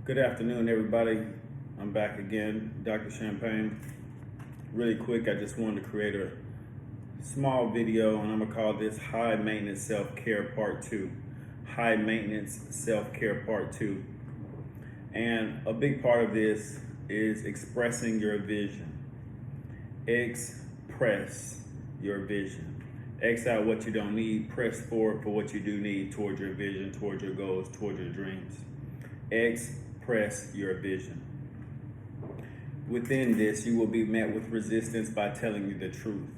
Good afternoon, everybody. I'm back again, Dr. Champagne. Really quick, I just wanted to create a small video, and I'm gonna call this High Maintenance Self-Care Part 2. High Maintenance Self-Care Part 2. And a big part of this is expressing your vision. Express your vision. X out what you don't need, press forward for what you do need towards your vision, towards your goals, towards your dreams. Express your vision. Within this, you will be met with resistance by telling you the truth.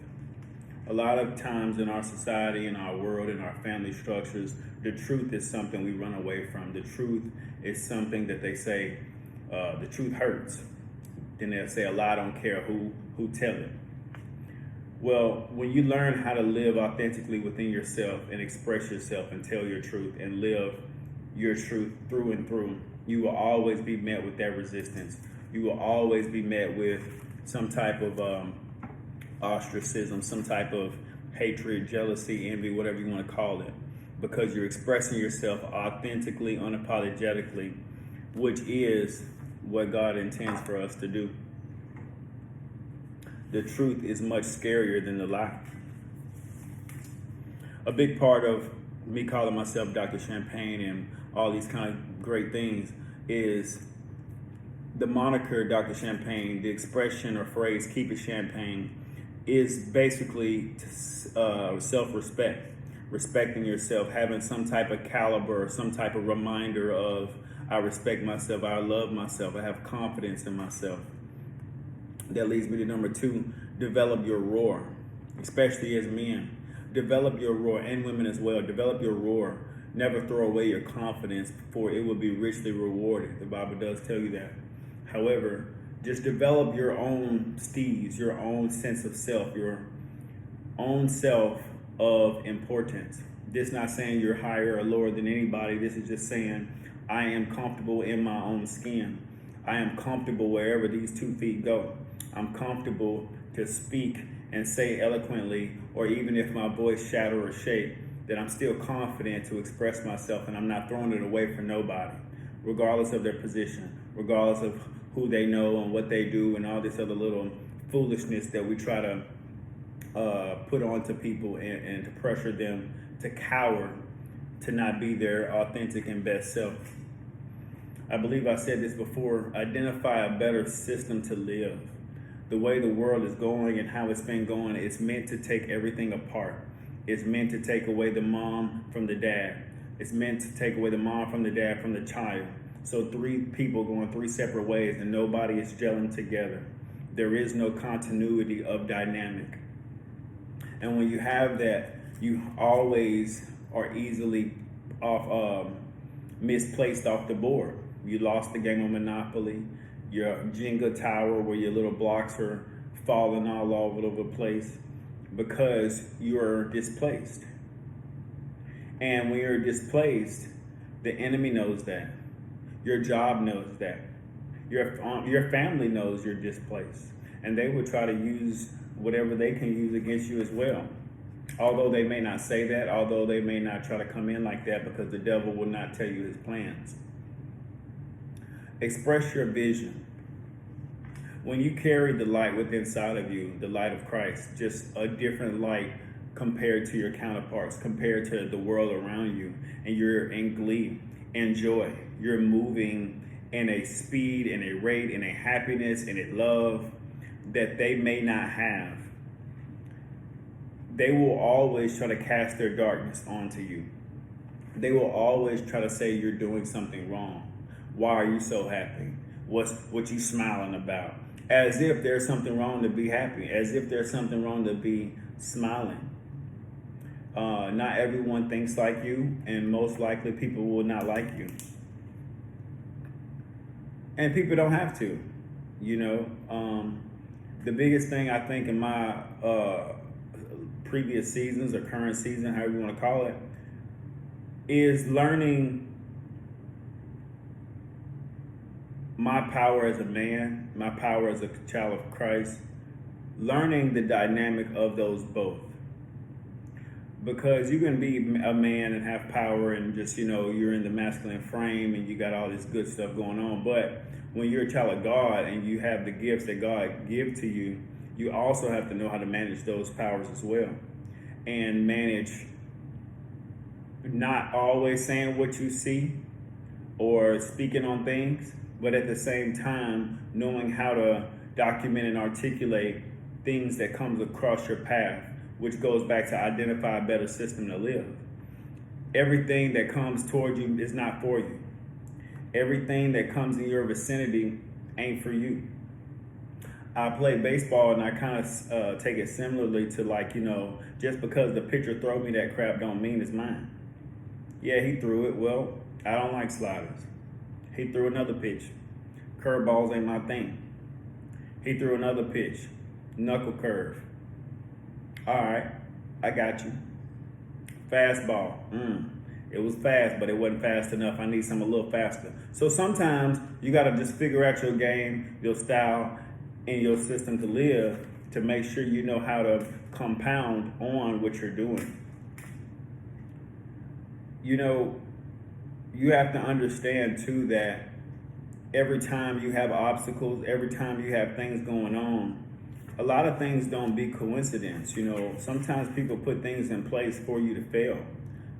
A lot of times in our society, in our world, in our family structures, the truth is something we run away from. The truth is something that they say, the truth hurts. Then they'll say, a lie, don't care who tell it. Well, when you learn how to live authentically within yourself and express yourself and tell your truth and live your truth through and through, you will always be met with that resistance. You will always be met with some type of ostracism, some type of hatred, jealousy, envy, whatever you want to call it, because you're expressing yourself authentically, unapologetically, which is what God intends for us to do. The truth is much scarier than the lie. A big part of me calling myself Dr. Champagne and all these kind of great things is the moniker Dr. Champagne, the expression or phrase keep it champagne, is basically self-respect, respecting yourself, having some type of caliber, some type of reminder of I respect myself, I love myself, I have confidence in myself. That leads me to number 2, develop your roar, especially as men. Develop your roar, and women as well. Develop your roar. Never throw away your confidence, for it will be richly rewarded. The Bible does tell you that. However, just develop your own steeds, your own sense of self, your own self of importance. This is not saying you're higher or lower than anybody. This is just saying I am comfortable in my own skin. I am comfortable wherever these 2 feet go. I'm comfortable to speak and say eloquently, or even if my voice shatter or shake, that I'm still confident to express myself and I'm not throwing it away for nobody, regardless of their position, regardless of who they know and what they do and all this other little foolishness that we try to put onto people and to pressure them to cower, to not be their authentic and best self. I believe I said this before, identify a better system to live. The way the world is going and how it's been going, it's meant to take everything apart. It's meant to take away the mom from the dad. It's meant to take away the mom from the dad from the child. So 3 people going 3 separate ways and nobody is gelling together. There is no continuity of dynamic. And when you have that, you always are easily misplaced off the board. You lost the game of Monopoly. Your Jenga tower where your little blocks are falling all over the place because you're displaced. And when you're displaced, the enemy knows that. Your job knows that. Your family knows you're displaced. And they will try to use whatever they can use against you as well. Although they may not say that, although they may not try to come in like that, because the devil will not tell you his plans. Express your vision. When you carry the light within inside of you, the light of Christ, just a different light compared to your counterparts, compared to the world around you, and you're in glee and joy. You're moving in a speed, in a rate, in a happiness, in a love that they may not have. They will always try to cast their darkness onto you. They will always try to say you're doing something wrong. Why are you so happy? What you smiling about? As if there's something wrong to be happy. As if there's something wrong to be smiling. Not everyone thinks like you, and most likely people will not like you. And people don't have to. You know, the biggest thing I think in my previous seasons or current season, however you want to call it, is learning my power as a man, my power as a child of Christ, learning the dynamic of those both. because you can be a man and have power and just, you're in the masculine frame and you got all this good stuff going on. But when you're a child of God and you have the gifts that God give to you, you also have to know how to manage those powers as well, and manage not always saying what you see or speaking on things, but at the same time knowing how to document and articulate things that comes across your path, which goes back to identify a better system to live. Everything that comes toward you is not for you. Everything that comes in your vicinity ain't for you. I play baseball and I kind of take it similarly to just because the pitcher throw me that crap don't mean it's mine. Yeah, he threw it. Well, I don't like sliders. He threw another pitch. Curveballs ain't my thing. He threw another pitch. Knuckle curve. All right, I got you. Fastball. It was fast, but it wasn't fast enough. I need something a little faster. So sometimes you got to just figure out your game, your style, and your system to live to make sure you know how to compound on what you're doing. You have to understand too that every time you have obstacles, every time you have things going on, a lot of things don't be coincidence. Sometimes people put things in place for you to fail.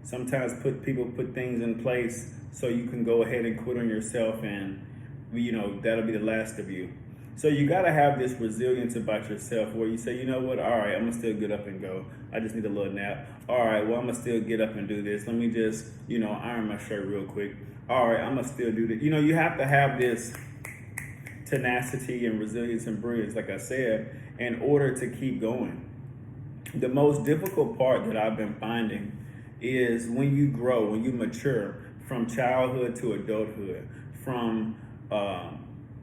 Sometimes people put things in place so you can go ahead and quit on yourself, and that'll be the last of you. So you got to have this resilience about yourself where you say, you know what, all right, I'm going to still get up and go. I just need a little nap. All right, well, I'm going to still get up and do this. Let me just, iron my shirt real quick. All right, I'm going to still do this. You have to have this tenacity and resilience and brilliance, like I said, in order to keep going. The most difficult part that I've been finding is when you grow, when you mature from childhood to adulthood, from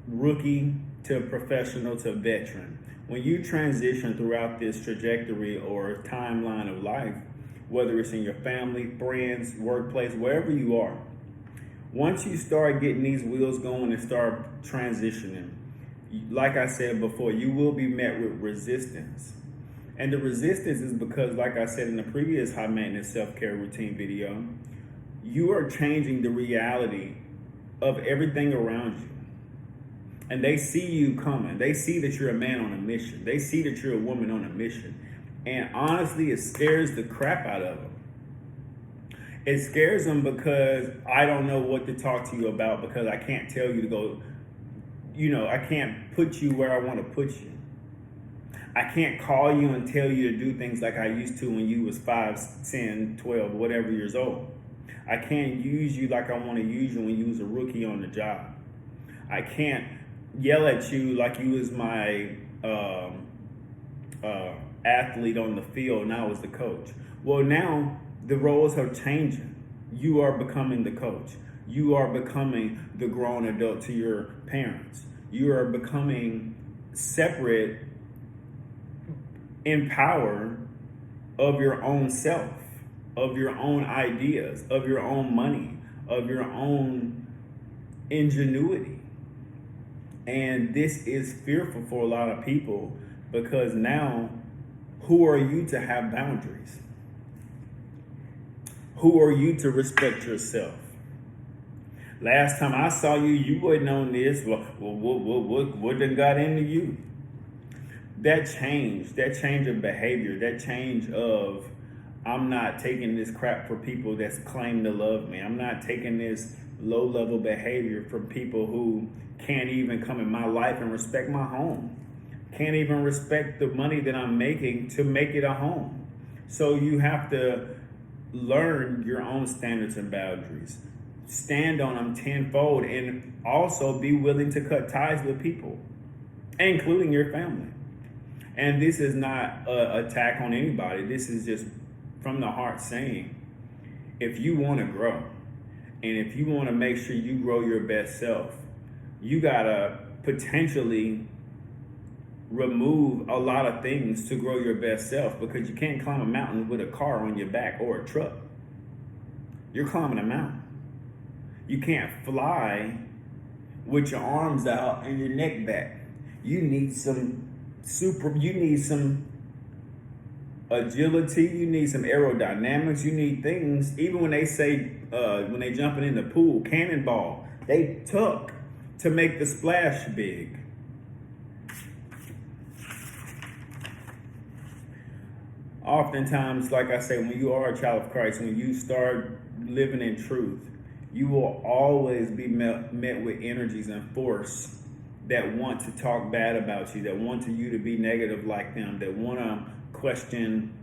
rookie to professional to veteran. When you transition throughout this trajectory or timeline of life, whether it's in your family, friends, workplace, wherever you are, once you start getting these wheels going and start transitioning, like I said before, you will be met with resistance. And the resistance is because, like I said in the previous high maintenance self-care routine video, you are changing the reality of everything around you. And they see you coming. They see that you're a man on a mission. They see that you're a woman on a mission. And honestly, it scares the crap out of them. It scares them because I don't know what to talk to you about, because I can't tell you to go, I can't put you where I want to put you. I can't call you and tell you to do things like I used to when you was 5, 10, 12, whatever years old. I can't use you like I want to use you when you was a rookie on the job. I can't yell at you like you was my athlete on the field and I was the coach. Well, now the roles are changing. You are becoming the coach. You are becoming the grown adult to your parents. You are becoming separate in power of your own self, of your own ideas, of your own money, of your own ingenuity. And this is fearful for a lot of people, because now, who are you to have boundaries? Who are you to respect yourself? Last time I saw you, you wasn't on this. Well, what done got into you? That change of behavior, that change of, I'm not taking this crap for people that's claim to love me. I'm not taking this low-level behavior from people who can't even come in my life and respect my home. Can't even respect the money that I'm making to make it a home. So you have to learn your own standards and boundaries. Stand on them tenfold, and also be willing to cut ties with people, including your family. And this is not an attack on anybody. This is just from the heart saying, if you want to grow, and if you want to make sure you grow your best self, you got to potentially remove a lot of things to grow your best self, because you can't climb a mountain with a car on your back or a truck. You're climbing a mountain. You can't fly with your arms out and your neck back. You need some agility, you need some aerodynamics, you need things. Even when they say, when they jumping in the pool, cannonball, they tuck to make the splash big. Oftentimes, like I say, when you are a child of Christ, when you start living in truth, you will always be met with energies and force that want to talk bad about you, that want you to be negative like them, that want to question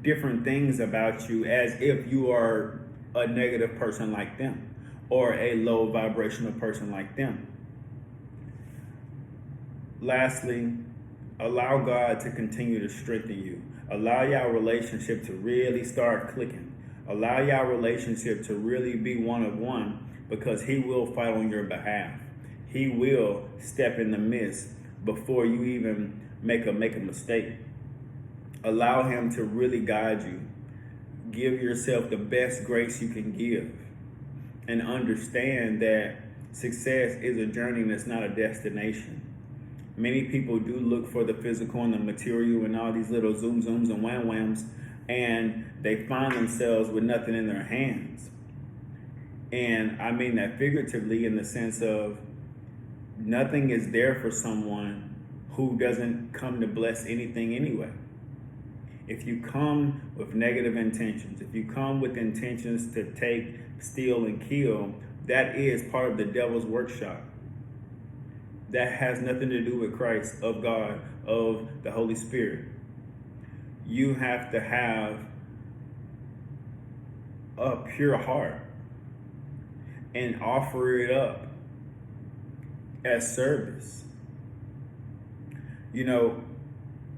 different things about you as if you are a negative person like them or a low vibrational person like them. Lastly, allow God to continue to strengthen you. Allow your relationship to really start clicking. Allow your relationship to really be one of one, because He will fight on your behalf. He will step in the midst before you even make a mistake. Allow Him to really guide you. Give yourself the best grace you can give. And understand that success is a journey and it's not a destination. Many people do look for the physical and the material and all these little zooms and whams, and they find themselves with nothing in their hands. And I mean that figuratively, in the sense of nothing is there for someone who doesn't come to bless anything anyway. If you come with negative intentions, if you come with intentions to take, steal, and kill, that is part of the devil's workshop. That has nothing to do with Christ, of God, of the Holy Spirit. You have to have a pure heart and offer it up as service. You know,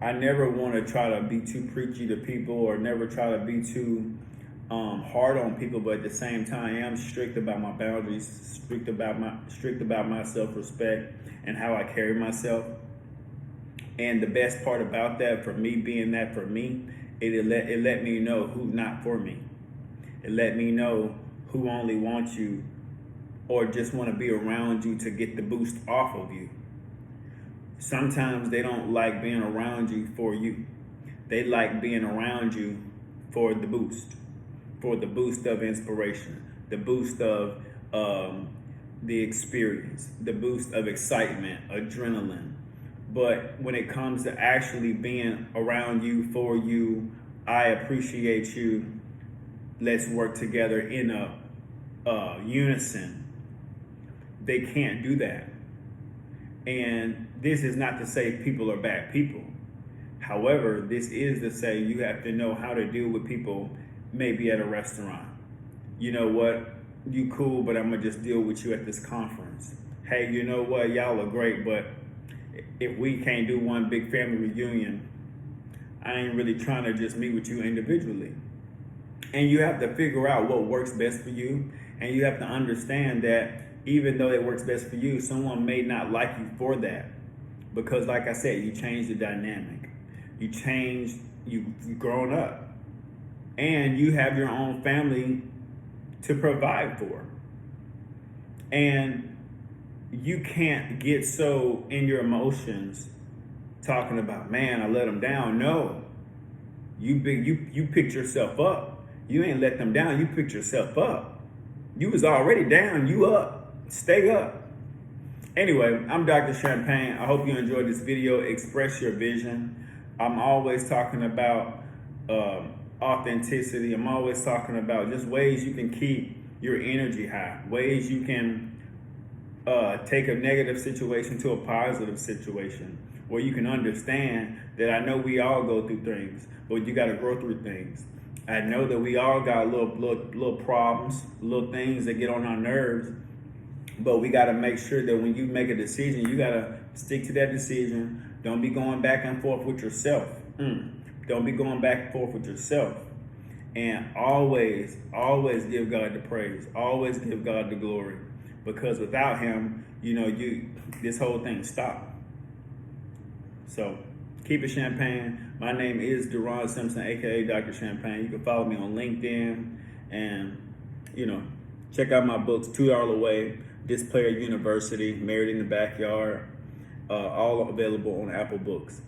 I never want to try to be too preachy to people, or never try to be too hard on people, but at the same time, I'm strict about my boundaries, strict about my self-respect and how I carry myself. And the best part about that, for me being that for me, it let me know who's not for me. It let me know who only wants you or just want to be around you to get the boost off of you. Sometimes they don't like being around you for you. They like being around you for the boost of inspiration, the boost of the experience, the boost of excitement, adrenaline. But when it comes to actually being around you, for you, I appreciate you, let's work together in a unison, they can't do that. And this is not to say people are bad people. However, this is to say you have to know how to deal with people, maybe at a restaurant. You know what? You cool, but I'm going to just deal with you at this conference. Hey, you know what? Y'all are great, but if we can't do one big family reunion, I ain't really trying to just meet with you individually. And you have to figure out what works best for you. And you have to understand that even though it works best for you, someone may not like you for that. Because like I said, you change the dynamic. You change, you've grown up. And you have your own family to provide for. And you can't get so in your emotions talking about, man, I let them down. No. You picked yourself up. You ain't let them down. You picked yourself up. You was already down. You up. Stay up. Anyway, I'm Dr. Champagne. I hope you enjoyed this video. Express your vision. I'm always talking about authenticity. I'm always talking about just ways you can keep your energy high, ways you can take a negative situation to a positive situation, where you can understand that I know we all go through things, but you got to grow through things. I know that we all got little problems, little things that get on our nerves, but we got to make sure that when you make a decision, you got to stick to that decision. Don't be going back and forth with yourself. Don't be going back and forth with yourself. And always give God the praise. Always give God the glory. Because without Him, this whole thing stopped. So keep it champagne. My name is Deron Simpson, aka Dr. Champagne. You can follow me on LinkedIn, and check out my books, $2 Away, Displayer University, Married in the Backyard, all available on Apple Books.